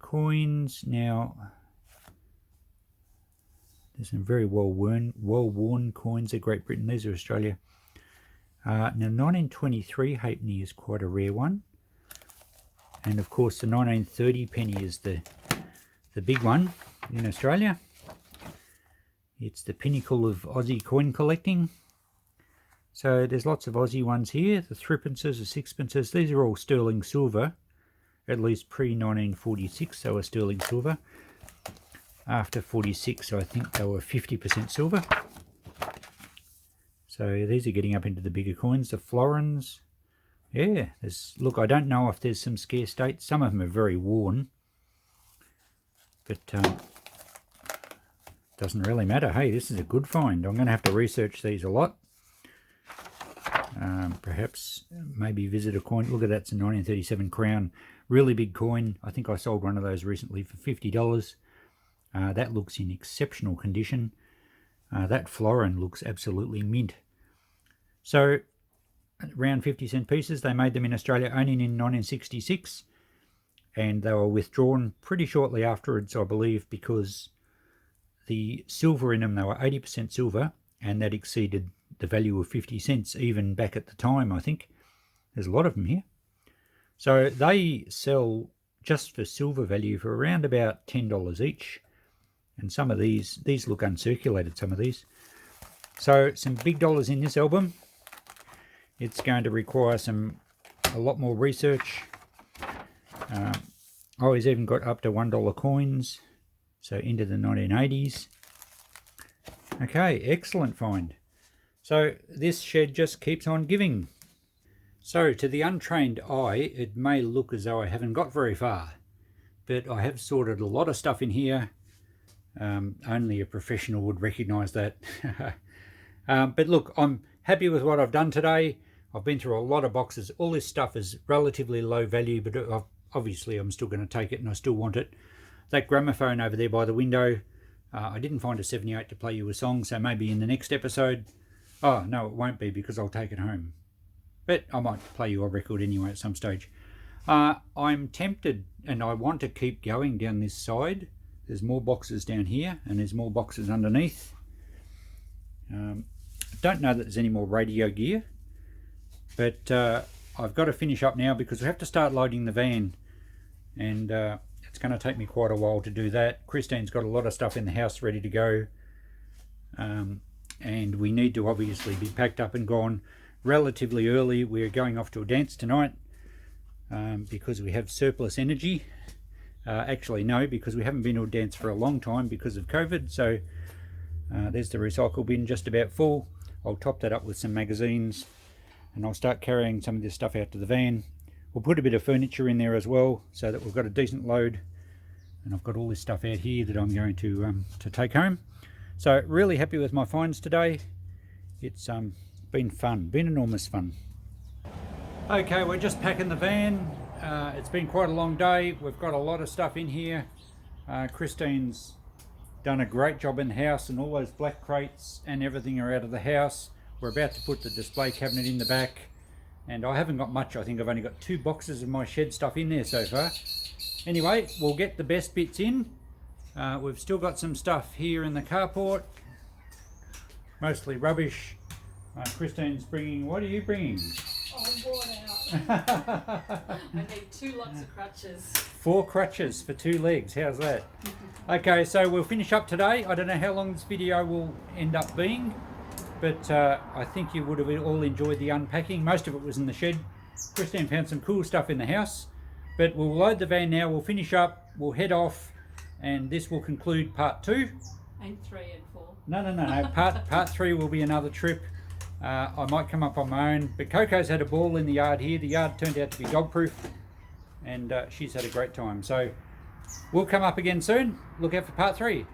coins. Now there's some very well-worn coins of Great Britain. These are Australia. Now 1923 halfpenny is quite a rare one. And of course the 1930 penny is the big one in Australia. It's the pinnacle of Aussie coin collecting. So there's lots of Aussie ones here. The threepences, the sixpences, these are all sterling silver, at least pre-1946 they were sterling silver. After 46 I think they were 50% silver. So these are getting up into the bigger coins. The florins, yeah, look, I don't know if there's some scarce dates. Some of them are very worn, but doesn't really matter. Hey, this is a good find. I'm going to have to research these a lot. Perhaps maybe visit a coin. Look at that, it's a 1937 crown, really big coin. I think I sold one of those recently for $50. That looks in exceptional condition. That florin looks absolutely mint. So around 50-cent pieces. They made them in Australia only in 1966, and they were withdrawn pretty shortly afterwards, I believe, because the silver in them, they were 80% silver, and that exceeded the value of 50 cents even back at the time, I think. There's a lot of them here. So they sell just for silver value for around about $10 each. And some of these look uncirculated, some of these. So some big dollars in this album. It's going to require a lot more research. Oh, he's even got up to $1 coins. So into the 1980s. Okay, excellent find. So this shed just keeps on giving. So to the untrained eye, it may look as though I haven't got very far. But I have sorted a lot of stuff in here. Only a professional would recognise that. But look, I'm happy with what I've done today. I've been through a lot of boxes. All this stuff is relatively low value, but obviously I'm still going to take it and I still want it. That gramophone over there by the window, I didn't find a 78 to play you a song, so maybe in the next episode. Oh, no, it won't be because I'll take it home. But I might play you a record anyway at some stage. I'm tempted and I want to keep going down this side. There's more boxes down here and there's more boxes underneath. Don't know that there's any more radio gear, but I've got to finish up now because we have to start loading the van, and it's going to take me quite a while to do that. Christine's got a lot of stuff in the house ready to go, and we need to obviously be packed up and gone relatively early. We're going off to a dance tonight because we have surplus energy. Actually no, because we haven't been to a dance for a long time because of COVID. So there's the recycle bin just about full. I'll top that up with some magazines and I'll start carrying some of this stuff out to the van. We'll put a bit of furniture in there as well so that we've got a decent load. And I've got all this stuff out here that I'm going to take home. So really happy with my finds today. It's been fun, been enormous fun. Okay, we're just packing the van. It's been quite a long day. We've got a lot of stuff in here. Christine's done a great job in the house, and all those black crates and everything are out of the house. We're about to put the display cabinet in the back, and I haven't got much. I think I've only got 2 boxes of my shed stuff in there so far. Anyway, we'll get the best bits in. We've still got some stuff here in the carport, mostly rubbish. Christine's bringing, what are you bringing?
Oh, I'm worn out. I need 2 lots of crutches. 4
crutches for 2 legs, how's that? Okay, so we'll finish up today. I don't know how long this video will end up being, but I think you would have all enjoyed the unpacking. Most of it was in the shed. Christine found some cool stuff in the house, but we'll load the van now, we'll finish up, we'll head off, and this will conclude part 2.
And 3 and 4.
No. Part 3 will be another trip. I might come up on my own, but Coco's had a ball in the yard here. The yard turned out to be dog proof, and she's had a great time. So we'll come up again soon. Look out for part 3.